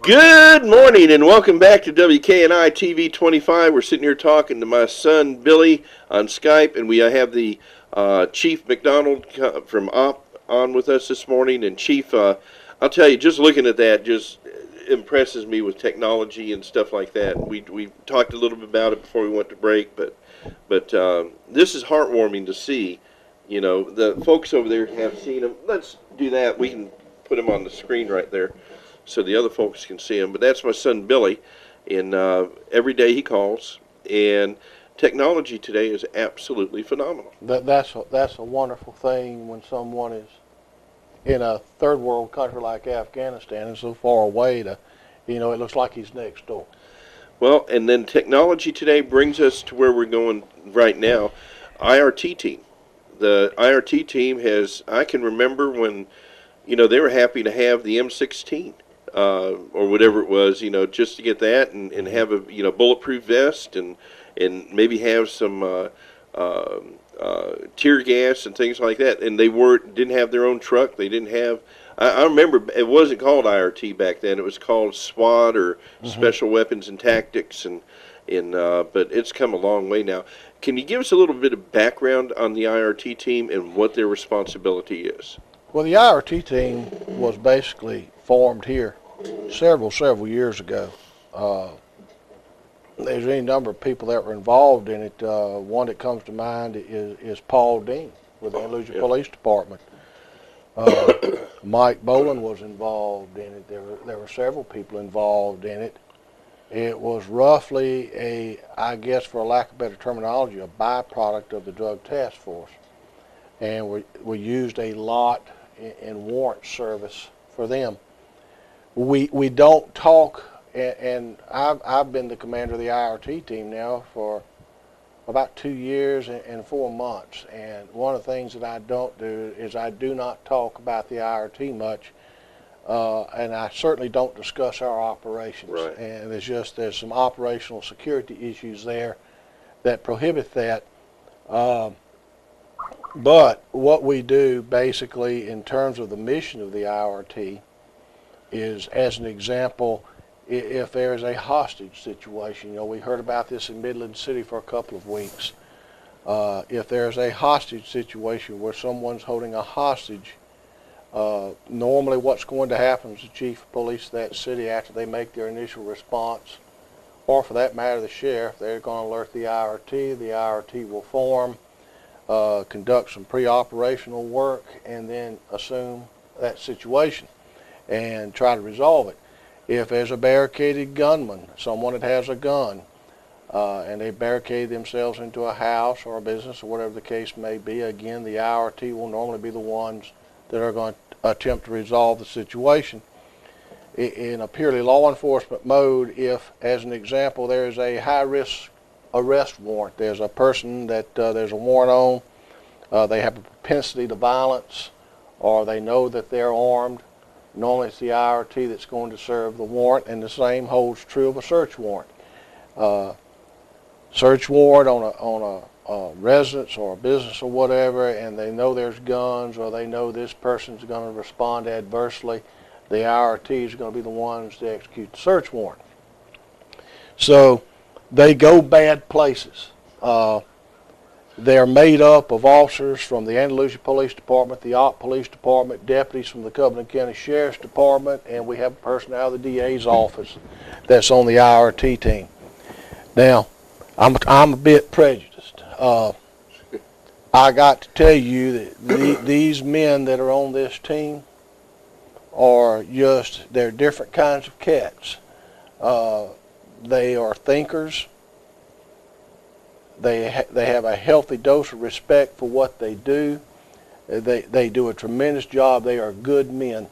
Good morning and welcome back to WKNI TV 25. We're sitting here talking to my son Billy on Skype, and we have the Chief McDonald from OP on with us this morning. And Chief, I'll tell you, just looking at that just impresses me with technology and stuff like that. We talked a little bit about it before we went to break, but this is heartwarming to see. You know, the folks over there have seen them. Let's do that. We can put them on the screen right there, so the other folks can see him. But that's my son Billy, and every day he calls, and technology today is absolutely phenomenal. That's a wonderful thing when someone is in a third world country like Afghanistan and so far away to, it looks like he's next door. Well, and then technology today brings us to where we're going right now. IRT team. The IRT team I can remember when, they were happy to have the M16. Or whatever it was, just to get that and have a bulletproof vest and maybe have some tear gas and things like that. And they didn't have their own truck. They didn't have. I remember it wasn't called IRT back then. It was called SWAT or Special Weapons and Tactics, but it's come a long way now. Can you give us a little bit of background on the IRT team and what their responsibility is? Well, the IRT team was basically formed here several years ago. There's any number of people that were involved in it. One that comes to mind is Paul Dean with the Andalusia Police Department. Mike Boland was involved in it. There were several people involved in it. It was roughly I guess for lack of better terminology, a byproduct of the Drug Task Force. And we used a lot in warrant service for them. We don't talk, and I've been the commander of the IRT team now for about 2 years and 4 months. And one of the things that I don't do is I do not talk about the IRT much, and I certainly don't discuss our operations. Right. And there's some operational security issues there that prohibit that. But what we do basically in terms of the mission of the IRT is, as an example, if there is a hostage situation, we heard about this in Midland City for a couple of weeks. If there's a hostage situation where someone's holding a hostage, normally what's going to happen is the chief of police of that city, after they make their initial response, or for that matter the sheriff, they're going to alert the IRT. The IRT will form, conduct some pre-operational work, and then assume that situation and try to resolve it. If there's a barricaded gunman, someone that has a gun, and they barricade themselves into a house or a business or whatever the case may be, again, the IRT will normally be the ones that are going to attempt to resolve the situation. In a purely law enforcement mode, if, as an example, there is a high-risk arrest warrant, there's a person that there's a warrant on, they have a propensity to violence, or they know that they're armed, normally it's the IRT that's going to serve the warrant, and the same holds true of a search warrant. Search warrant on a residence or a business or whatever, and they know there's guns, or they know this person's going to respond adversely, the IRT is going to be the ones to execute the search warrant. So they go bad places. They're made up of officers from the Andalusia Police Department, the OP Police Department, deputies from the Cumberland County Sheriff's Department, and we have a person out of the DA's office that's on the IRT team. Now, I'm a bit prejudiced. I got to tell you that these men that are on this team are they're different kinds of cats. They are thinkers. They have a healthy dose of respect for what they do. They do a tremendous job. They are good men.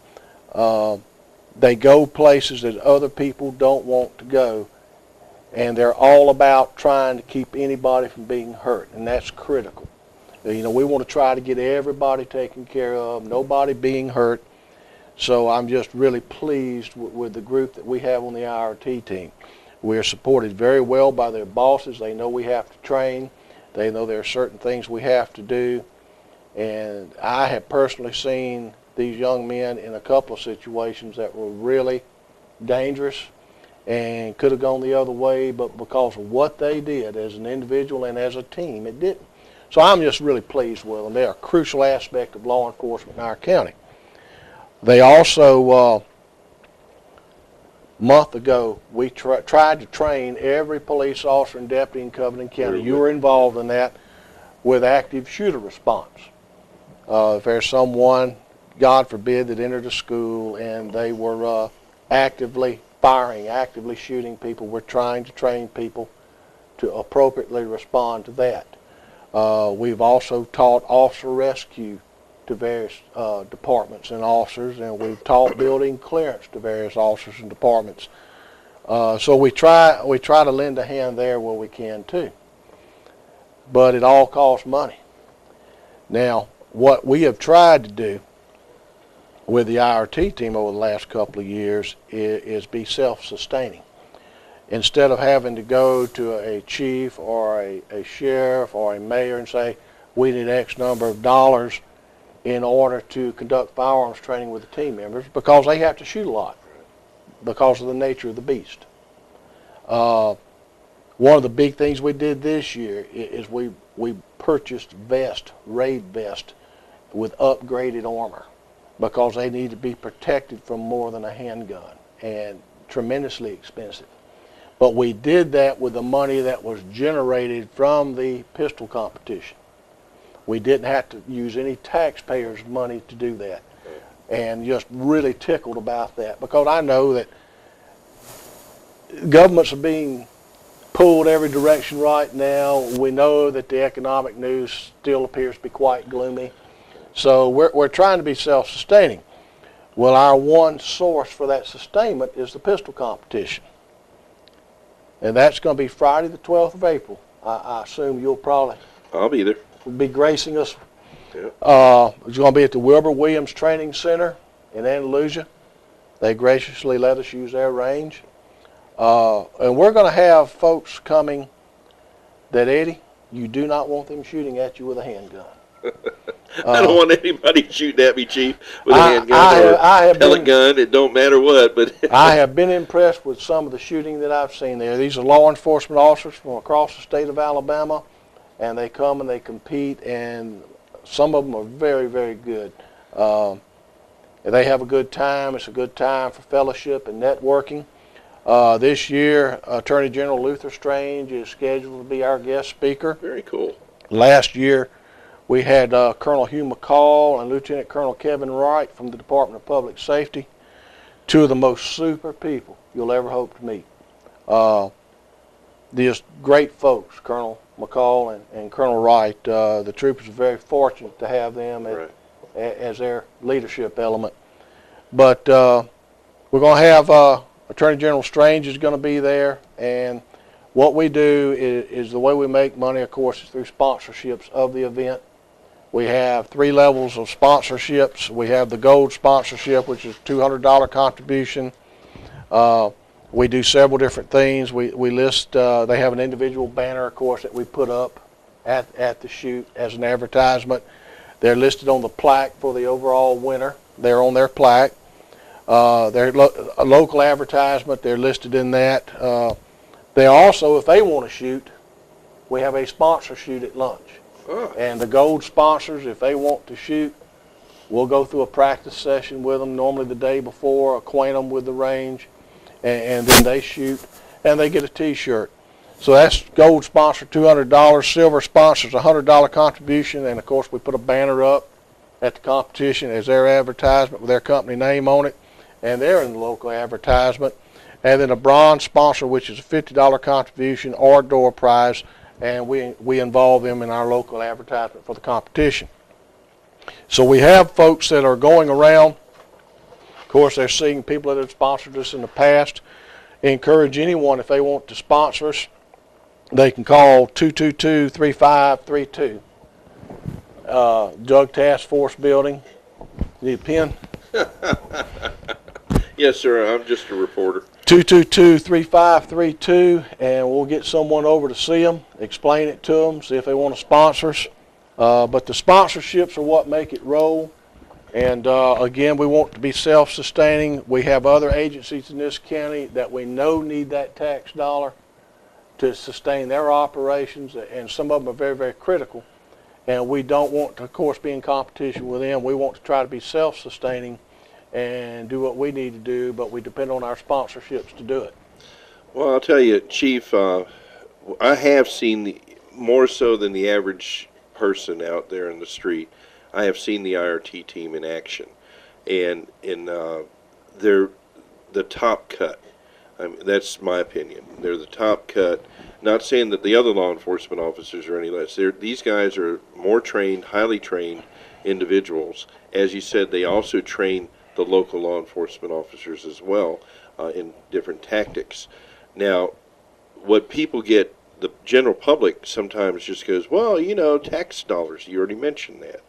They go places that other people don't want to go, and they're all about trying to keep anybody from being hurt, and that's critical. We want to try to get everybody taken care of, nobody being hurt. So I'm just really pleased with the group that we have on the IRT team. We're supported very well by their bosses. They know we have to train. They know there are certain things we have to do. And I have personally seen these young men in a couple of situations that were really dangerous and could have gone the other way, but because of what they did as an individual and as a team, it didn't. So I'm just really pleased with them. They're a crucial aspect of law enforcement in our county. They also, a month ago, we tried to train every police officer and deputy in Covington County. You were involved in that with active shooter response. If there's someone, God forbid, that entered a school and they were actively firing, actively shooting people, we're trying to train people to appropriately respond to that. We've also taught officer rescue to various departments and officers, and we've taught building clearance to various officers and departments. So we try to lend a hand there where we can too. But it all costs money. Now, what we have tried to do with the IRT team over the last couple of years is be self-sustaining. Instead of having to go to a chief or a sheriff or a mayor and say, we need X number of dollars in order to conduct firearms training with the team members, because they have to shoot a lot because of the nature of the beast. One of the big things we did this year is we purchased raid vest with upgraded armor, because they need to be protected from more than a handgun, and tremendously expensive. But we did that with the money that was generated from the pistol competition. We didn't have to use any taxpayers' money to do that, and just really tickled about that, because I know that governments are being pulled every direction right now. We know that the economic news still appears to be quite gloomy. So we're trying to be self-sustaining. Well, our one source for that sustainment is the pistol competition. And that's going to be Friday the 12th of April. I assume you'll probably I'll be there. Be gracing us. Yep. It's going to be at the Wilbur Williams Training Center in Andalusia. They graciously let us use their range. And we're going to have folks coming that, Eddie, you do not want them shooting at you with a handgun. I don't want anybody shooting at me, Chief, with a handgun or a pellet gun. It don't matter what. But I have been impressed with some of the shooting that I've seen there. These are law enforcement officers from across the state of Alabama, and they come and they compete, and some of them are very, very good. They have a good time. It's a good time for fellowship and networking. This year, Attorney General Luther Strange is scheduled to be our guest speaker. Very cool. Last year, we had Colonel Hugh McCall and Lieutenant Colonel Kevin Wright from the Department of Public Safety, two of the most super people you'll ever hope to meet. Just great folks, Colonel McCall and Colonel Wright. The troopers are very fortunate to have them as their leadership element. But we're going to have Attorney General Strange is going to be there, and what we do is the way we make money, of course, is through sponsorships of the event. We have 3 levels of sponsorships. We have the gold sponsorship, which is $200 contribution. We do several different things. We list, they have an individual banner, of course, that we put up at the shoot as an advertisement. They're listed on the plaque for the overall winner. They're on their plaque. They're a local advertisement. They're listed in that. They also, if they want to shoot, we have a sponsor shoot at lunch. And the gold sponsors, if they want to shoot, we'll go through a practice session with them, normally the day before, acquaint them with the range, and then they shoot, and they get a T-shirt. So that's gold sponsor, $200. Silver sponsors, $100 contribution, and of course we put a banner up at the competition as their advertisement with their company name on it, and they're in the local advertisement. And then a bronze sponsor, which is a $50 contribution or door prize, and we involve them in our local advertisement for the competition. So we have folks that are going around. Of course, they're seeing people that have sponsored us in the past. Encourage anyone, if they want to sponsor us, they can call 222-3532. Drug Task Force Building. Need a pen? Yes, sir. I'm just a reporter. 222-3532, and we'll get someone over to see them, explain it to them, see if they want to sponsor us. But the sponsorships are what make it roll. And again, we want to be self-sustaining. We have other agencies in this county that we know need that tax dollar to sustain their operations, and some of them are very, very critical. And we don't want to, of course, be in competition with them. We want to try to be self-sustaining and do what we need to do, but we depend on our sponsorships to do it. Well, I'll tell you, Chief, I have seen more so than the average person out there in the street. I have seen the IRT team in action, and they're the top cut. I mean, that's my opinion. They're the top cut. Not saying that the other law enforcement officers are any less. These guys are more trained, highly trained individuals. As you said, they also train the local law enforcement officers as well in different tactics. Now, what people get, the general public sometimes just goes, well, you know, tax dollars, you already mentioned that.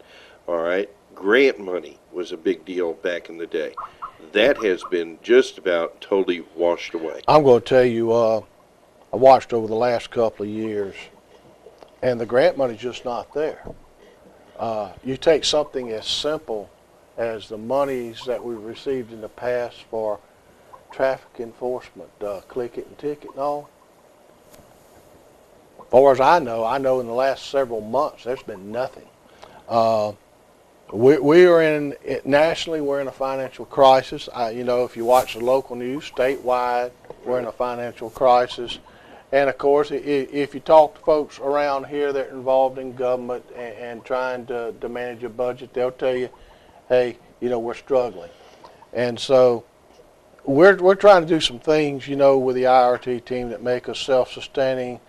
All right, grant money was a big deal back in the day. That has been just about totally washed away. I'm going to tell you, I watched over the last couple of years, and the grant money's just not there. You take something as simple as the monies that we've received in the past for traffic enforcement, click it and ticket and all. As far as I know in the last several months, there's been nothing. We are in, nationally, we're in a financial crisis. You know, if you watch the local news, statewide, we're in a financial crisis. And of course, if you talk to folks around here that are involved in government and trying to manage a budget, they'll tell you, hey, you know, we're struggling. And so we're trying to do some things, you know, with the IRT team that make us self-sustaining,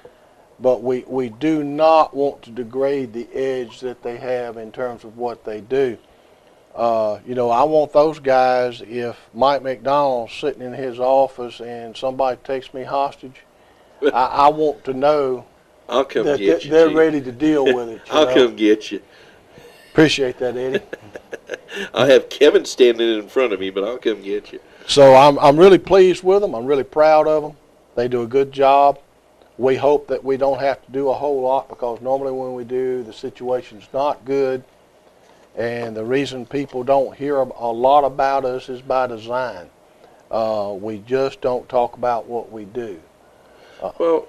but we do not want to degrade the edge that they have in terms of what they do. You know, I want those guys, if Mike McDonald's sitting in his office and somebody takes me hostage, I want to know I'll come that get you, they're Chief. ready to deal with it. I'll come get you. Appreciate that, Eddie. I'll have Kevin standing in front of me, but I'll come get you. So I'm really pleased with them. I'm really proud of them. They do a good job. We hope that we don't have to do a whole lot, because normally when we do, the situation's not good. And the reason people don't hear a lot about us is by design. We just don't talk about what we do. Well,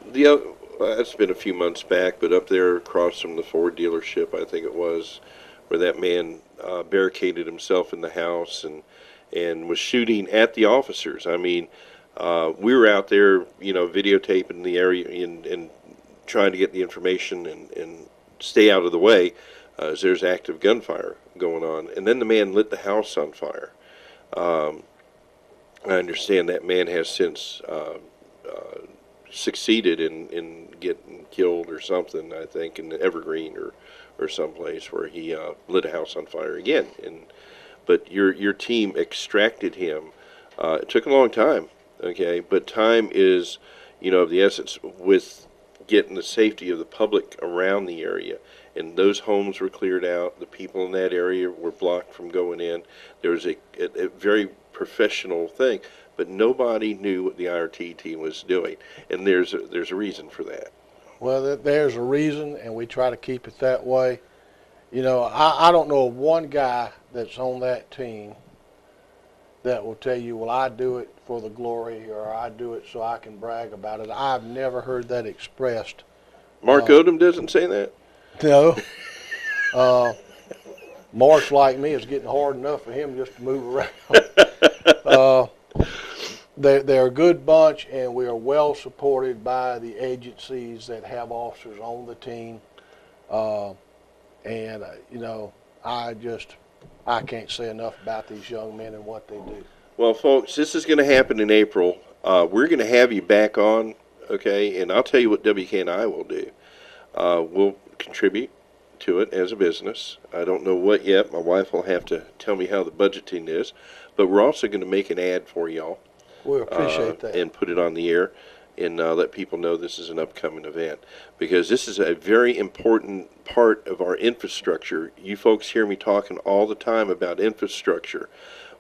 that's been a few months back, but up there across from the Ford dealership, I think it was, where that man barricaded himself in the house and was shooting at the officers. I mean, we were out there, you know, videotaping the area and trying to get the information and stay out of the way as there's active gunfire going on. And then the man lit the house on fire. I understand that man has since succeeded in getting killed or something, I think, in Evergreen or someplace where he lit a house on fire again. But your team extracted him. It took a long time. Okay, but time is, you know, of the essence with getting the safety of the public around the area. And those homes were cleared out. The people in that area were blocked from going in. There was a very professional thing, but nobody knew what the IRT team was doing. And there's a reason for that. Well, there's a reason, and we try to keep it that way. You know, I don't know of one guy that's on that team that will tell you, well, I do it for the glory, or I do it so I can brag about it. I've never heard that expressed. Mark Odom doesn't say that? No. Mark's like me. It's getting hard enough for him just to move around. They're a good bunch, and we are well supported by the agencies that have officers on the team. You know, I can't say enough about these young men and what they do. Well, folks, this is going to happen in April. We're going to have you back on, okay? And I'll tell you what WKNI will do. We'll contribute to it as a business. I don't know what yet. My wife will have to tell me how the budgeting is. But we're also going to make an ad for y'all. We appreciate that. And put it on the air and let people know this is an upcoming event. Because this is a very important part of our infrastructure. You folks hear me talking all the time about infrastructure.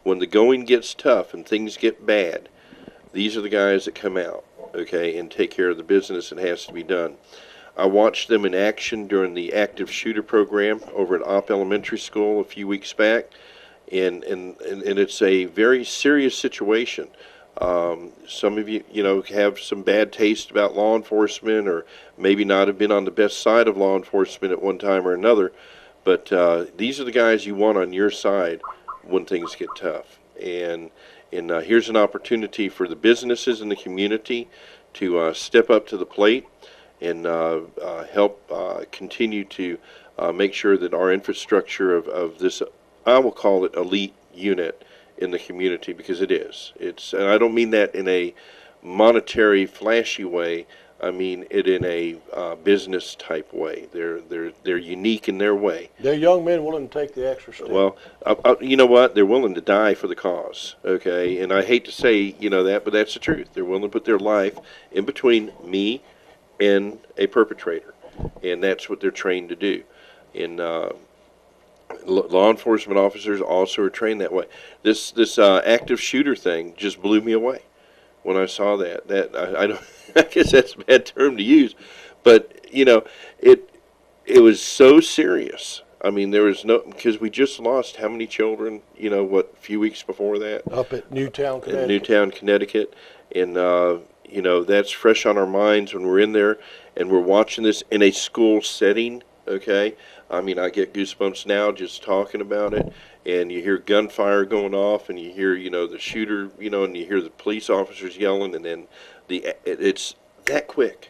When the going gets tough and things get bad, these are the guys that come out, okay, and take care of the business that has to be done. I watched them in action during the active shooter program over at Opp Elementary School a few weeks back, and it's a very serious situation. Some of you, have some bad taste about law enforcement, or maybe not have been on the best side of law enforcement at one time or another. But these are the guys you want on your side when things get tough. And here's an opportunity for the businesses in the community to step up to the plate and help continue to make sure that our infrastructure of this, I will call it elite unit in the community, because it is. And I don't mean that in a monetary, flashy way. I mean it in a business type way. They're unique in their way. They're young men willing to take the extra step. Well, you know what? They're willing to die for the cause. Okay, and I hate to say that, but that's the truth. They're willing to put their life in between me and a perpetrator, and that's what they're trained to do. And law enforcement officers also are trained that way. This active shooter thing just blew me away when I saw that. I don't. I guess that's a bad term to use, but it was so serious. I mean, there was because we just lost how many children? A few weeks before that? Up at Newtown, Connecticut. In Newtown, Connecticut, and that's fresh on our minds when we're in there and we're watching this in a school setting. Okay, I mean, I get goosebumps now just talking about it. And you hear gunfire going off, and you hear the shooter, and you hear the police officers yelling, and then it's that quick,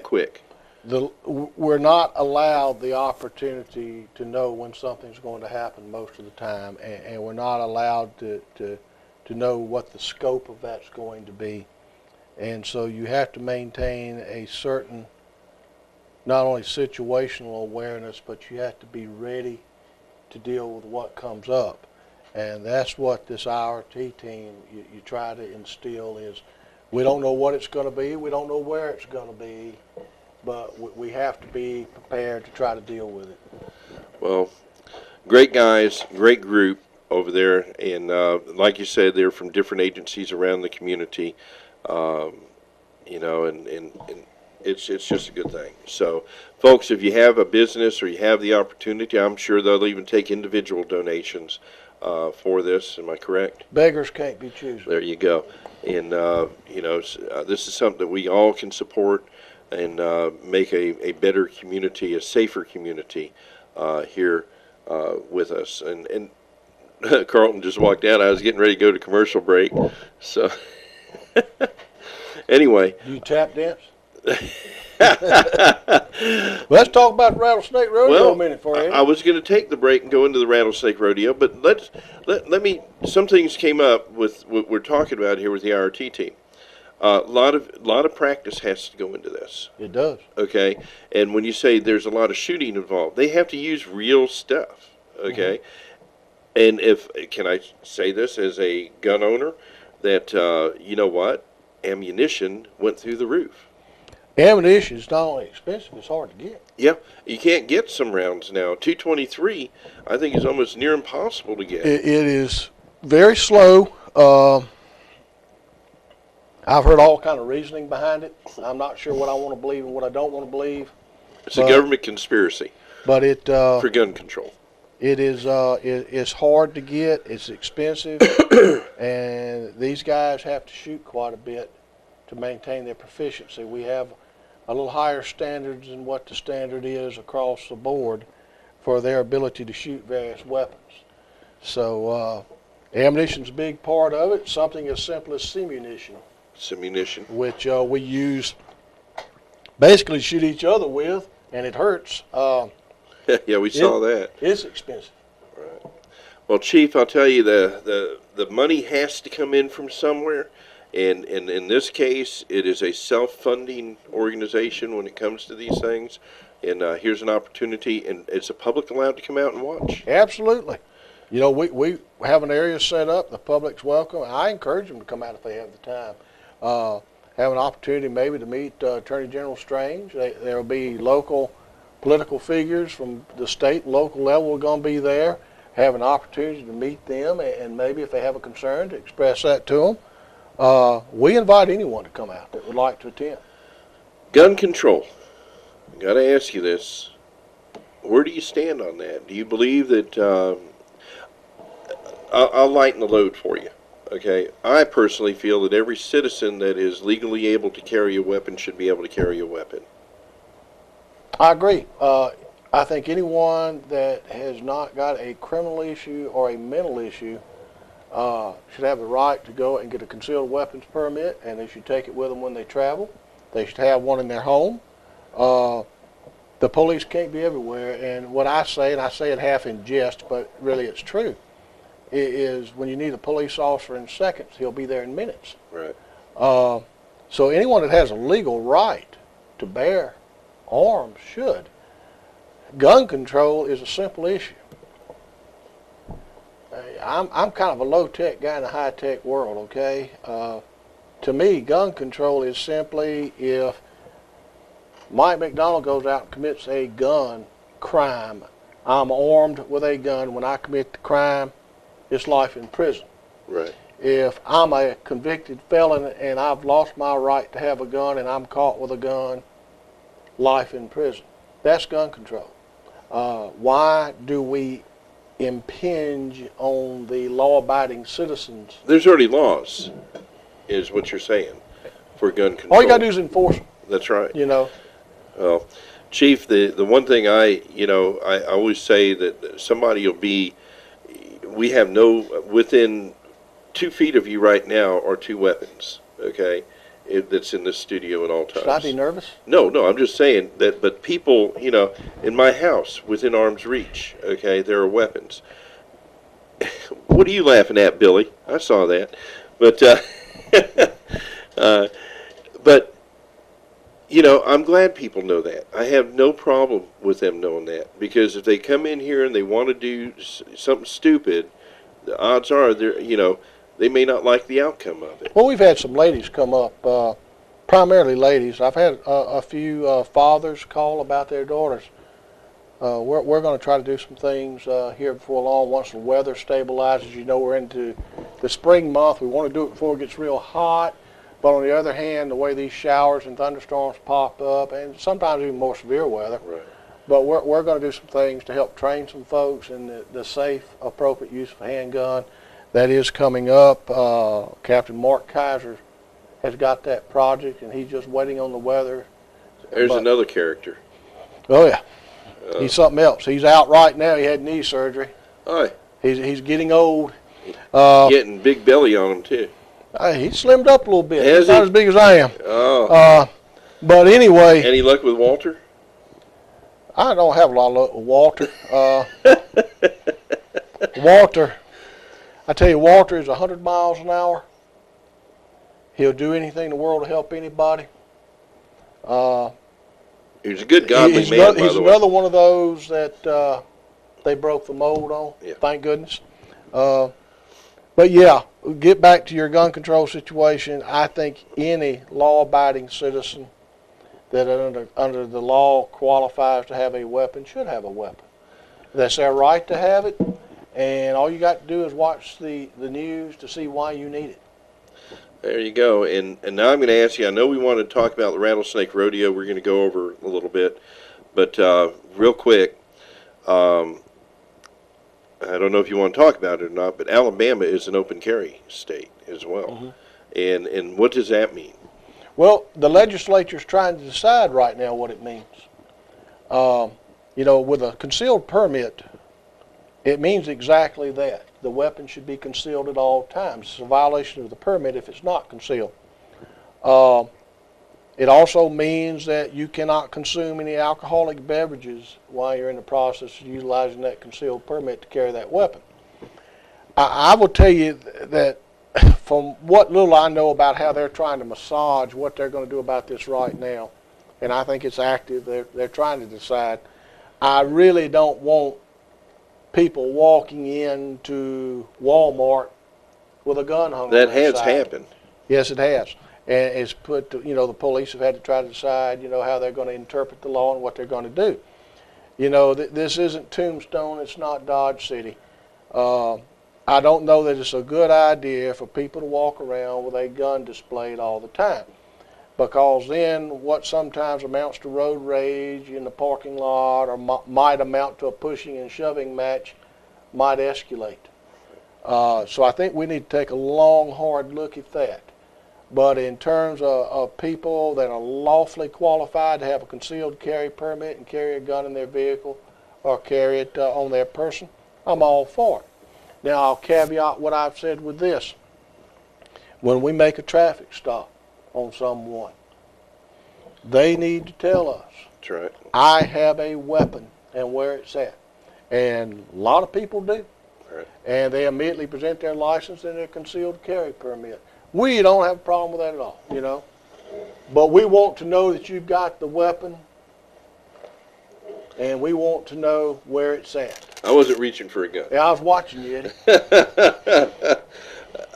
quick. We're not allowed the opportunity to know when something's going to happen most of the time, and we're not allowed to know what the scope of that's going to be. And so you have to maintain a certain, not only situational awareness, but you have to be ready to deal with what comes up. And that's what this IRT team, you try to instill is, we don't know what it's going to be, we don't know where it's going to be, but we have to be prepared to try to deal with it. Well, great guys, great group over there, and like you said, they're from different agencies around the community, and it's just a good thing. So, folks, if you have a business or you have the opportunity, I'm sure they'll even take individual donations for this. Am I correct? Beggars can't be choosers. There you go. And, this is something that we all can support and make a better community, a safer community here with us. And Carlton just walked out. I was getting ready to go to commercial break. So, anyway. Do you tap dance? Let's talk about Rattlesnake Rodeo a minute for you. I was going to take the break and go into the Rattlesnake Rodeo, but let me. Some things came up with what we're talking about here with the IRT team. A lot of practice has to go into this. It does. Okay, and when you say there's a lot of shooting involved, they have to use real stuff. Okay, and can I say this as a gun owner that ammunition went through the roof. Ammunition is not only expensive, it's hard to get. Yeah, you can't get some rounds now. 223, I think, is almost near impossible to get. It is very slow. I've heard all kind of reasoning behind it. I'm not sure what I want to believe and what I don't want to believe. It's a government conspiracy. But for gun control. It is. It's hard to get. It's expensive, and these guys have to shoot quite a bit to maintain their proficiency. We have a little higher standards than what the standard is across the board for their ability to shoot various weapons. So ammunition's a big part of it. Something as simple as simunition. Simunition. Which we use basically to shoot each other with, and it hurts. Yeah, we saw that. It's expensive. Right. Well, Chief, I'll tell you, the money has to come in from somewhere. And in this case, it is a self-funding organization when it comes to these things. And here's an opportunity, and is the public allowed to come out and watch? Absolutely. You know, we have an area set up. The public's welcome. I encourage them to come out if they have the time. Have an opportunity maybe to meet Attorney General Strange. There will be local political figures from the state and local level are going to be there. Have an opportunity to meet them, and maybe if they have a concern, to express that to them. We invite anyone to come out that would like to attend. Gun control. I got to ask you this. Where do you stand on that? Do you believe that I'll lighten the load for you. Okay, I personally feel that every citizen that is legally able to carry a weapon should be able to carry a weapon. I agree. I think anyone that has not got a criminal issue or a mental issue should have the right to go and get a concealed weapons permit, and they should take it with them when they travel. They should have one in their home. The police can't be everywhere, and what I say, and I say it half in jest, but really it's true, is when you need a police officer in seconds, he'll be there in minutes. Right. So anyone that has a legal right to bear arms should. Gun control is a simple issue. I'm kind of a low-tech guy in a high-tech world, okay? To me, gun control is simply if Mike McDonald goes out and commits a gun crime, I'm armed with a gun. When I commit the crime, it's life in prison. Right. If I'm a convicted felon and I've lost my right to have a gun and I'm caught with a gun, life in prison. That's gun control. Why do we impinge on the law-abiding citizens? There's already laws, is what you're saying, for gun control. All you got to do is enforce them. That's right. You know. Well, Chief, the one thing I always say that somebody will be, we have within 2 feet of you right now are 2 weapons, okay, that's in this studio at all times. Should I be nervous? No, I'm just saying that, but people, in my house, within arm's reach, okay, there are weapons. What are you laughing at, Billy? I saw that. But, but, I'm glad people know that. I have no problem with them knowing that, because if they come in here and they want to do something stupid, the odds are they may not like the outcome of it. Well, we've had some ladies come up, primarily ladies. I've had a few fathers call about their daughters. We're going to try to do some things here before long once the weather stabilizes. We're into the spring month. We want to do it before it gets real hot. But on the other hand, the way these showers and thunderstorms pop up, and sometimes even more severe weather, right. But we're going to do some things to help train some folks in the safe, appropriate use of a handgun. That is coming up. Captain Mark Kaiser has got that project, and he's just waiting on the weather. There's another character. Oh, yeah. He's something else. He's out right now. He had knee surgery. Oh. He's getting old. Getting big belly on him, too. He slimmed up a little bit. Has He's he? not as big as I am. Oh. But anyway. Any luck with Walter? I don't have a lot of luck with Walter. Walter, I tell you, Walter is 100 miles an hour. He'll do anything in the world to help anybody. He's a good godly man, by the way. He's another one of those that they broke the mold on, yeah. Thank goodness. But yeah, get back to your gun control situation. I think any law-abiding citizen that under the law qualifies to have a weapon should have a weapon. That's their right to have it, and all you got to do is watch the news to see why you need it. There you go. And now I'm going to ask you, I know we want to talk about the Rattlesnake Rodeo. We're going to go over a little bit. But real quick, I don't know if you want to talk about it or not, but Alabama is an open carry state as well. Mm-hmm. And what does that mean? Well, the legislature's trying to decide right now what it means. With a concealed permit, it means exactly that. The weapon should be concealed at all times. It's a violation of the permit if it's not concealed. It also means that you cannot consume any alcoholic beverages while you're in the process of utilizing that concealed permit to carry that weapon. I will tell you that from what little I know about how they're trying to massage what they're going to do about this right now, and I think it's active, they're trying to decide. I really don't want people walking into Walmart with a gun hung on their That has side. happened. Yes, it has. And it's put, the police have had to try to decide, how they're going to interpret the law and what they're going to do. This isn't Tombstone, it's not Dodge City. I don't know that it's a good idea for people to walk around with a gun displayed all the time, because then what sometimes amounts to road rage in the parking lot or might amount to a pushing and shoving match might escalate. So I think we need to take a long, hard look at that. But in terms of people that are lawfully qualified to have a concealed carry permit and carry a gun in their vehicle or carry it on their person, I'm all for it. Now, I'll caveat what I've said with this. When we make a traffic stop on someone, they need to tell us, That's right. I have a weapon and where it's at. And a lot of people do. Right. And they immediately present their license and their concealed carry permit. We don't have a problem with that at all, you know. But we want to know that you've got the weapon, and we want to know where it's at. I wasn't reaching for a gun. Yeah, I was watching you, Eddie.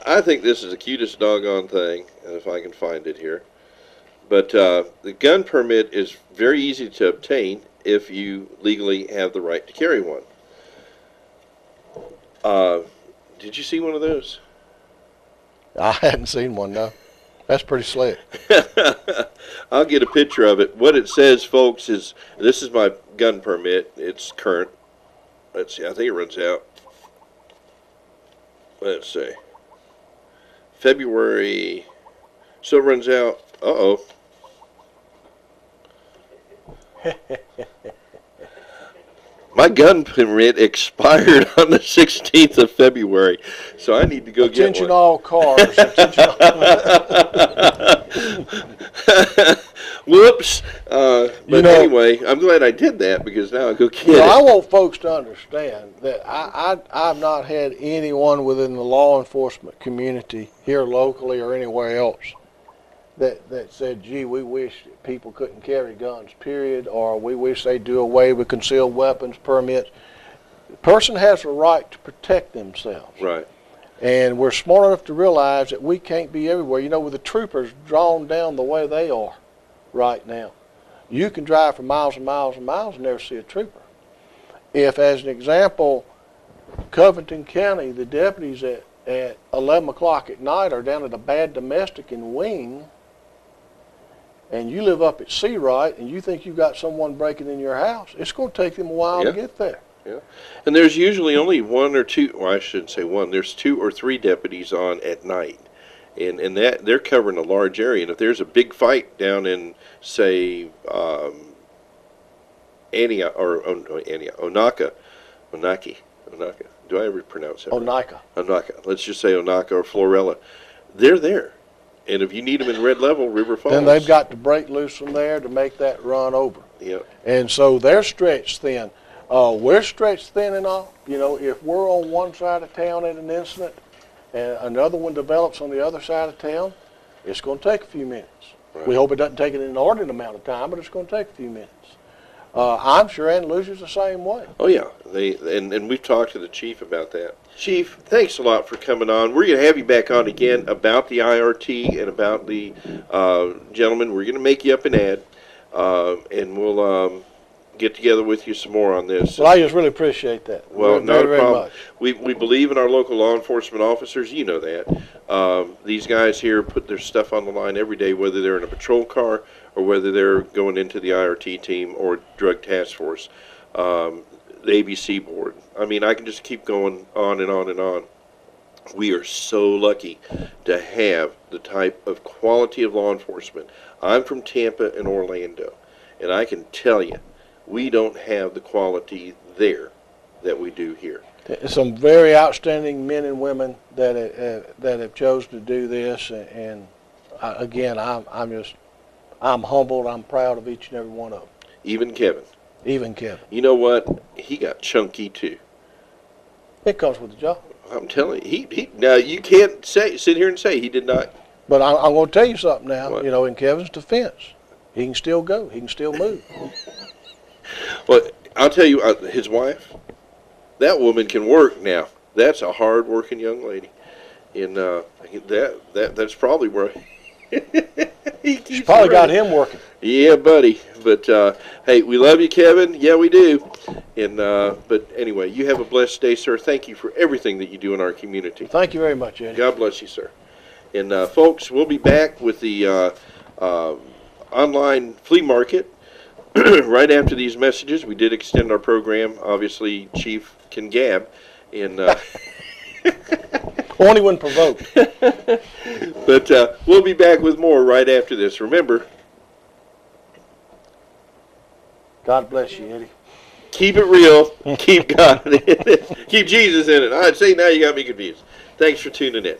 I think this is the cutest doggone thing, if I can find it here. But the gun permit is very easy to obtain if you legally have the right to carry one. Did you see one of those? I hadn't seen one, no. That's pretty slick. I'll get a picture of it. What it says, folks, is this is my gun permit. It's current. Let's see. I think it runs out. Let's see. February. So it runs out. Uh-oh. My gun permit expired on the 16th of February, so I need to go Attention get one. all cars. Attention all Whoops. But You know- anyway, I'm glad I did that because now I'll go get You know, I it. want folks to understand that I've not had anyone within the law enforcement community here locally or anywhere else that said, gee, we wish that people couldn't carry guns, period, or we wish they'd do away with concealed weapons permits. The person has a right to protect themselves. Right. And we're smart enough to realize that we can't be everywhere. You know, with the troopers drawn down the way they are right now, you can drive for miles and miles and miles and never see a trooper. If, as an example, Covington County, the deputies at 11 o'clock at night are down at a bad domestic in Wing, and you live up at Seawright and you think you've got someone breaking in your house, it's going to take them a while Yeah. to get there. Yeah. And there's usually only one or two, well, I shouldn't say one, there's 2 or 3 deputies on at night. And that they're covering a large area. And if there's a big fight down in, say, Onaka. Do I ever pronounce that right? Onika. Onaka. Let's just say Onaka or Florella. They're there. And if you need them in Red Level, River Falls. Then they've got to break loose from there to make that run over. Yeah. And so they're stretched thin. We're stretched thin and all. You know, if we're on one side of town at an incident and another one develops on the other side of town, it's going to take a few minutes. Right. We hope it doesn't take an inordinate amount of time, but it's going to take a few minutes. I'm sure Andalusia's the same way. Oh, yeah. And we've talked to the chief about that. Chief, thanks a lot for coming on. We're going to have you back on again about the IRT and about the gentleman. We're going to make you up an ad, and we'll get together with you some more on this. Well, I just really appreciate that. Well, very, not a very problem. much. We believe in our local law enforcement officers. You know that. These guys here put their stuff on the line every day, whether they're in a patrol car or whether they're going into the IRT team or drug task force, the ABC board. I mean, I can just keep going on and on and on. We are so lucky to have the type of quality of law enforcement. I'm from Tampa and Orlando, and I can tell you, we don't have the quality there that we do here. Some very outstanding men and women that have chosen to do this, and again, I'm humbled. I'm proud of each and every one of them. Even Kevin. Even Kevin. You know what? He got chunky too. It comes with the job. I'm telling you, he now you can't sit here and say he did not. But I'm going to tell you something now. What? You know, in Kevin's defense, he can still go. He can still move. Well, I'll tell you, his wife, that woman can work now. That's a hard-working young lady, and that's probably where he keeps. She's probably got him working. Yeah, buddy. But hey, we love you, Kevin. Yeah, we do. And but anyway, you have a blessed day, sir. Thank you for everything that you do in our community. Thank you very much, Eddie. God bless you, sir. And folks, we'll be back with the online flea market right after these messages. We did extend our program. Obviously, Chief can gab, and Only when provoked. But we'll be back with more right after this. Remember, God bless you, Eddie. keep it real, keep God in it, keep Jesus in it. I'd say now you got me confused. Thanks for tuning in.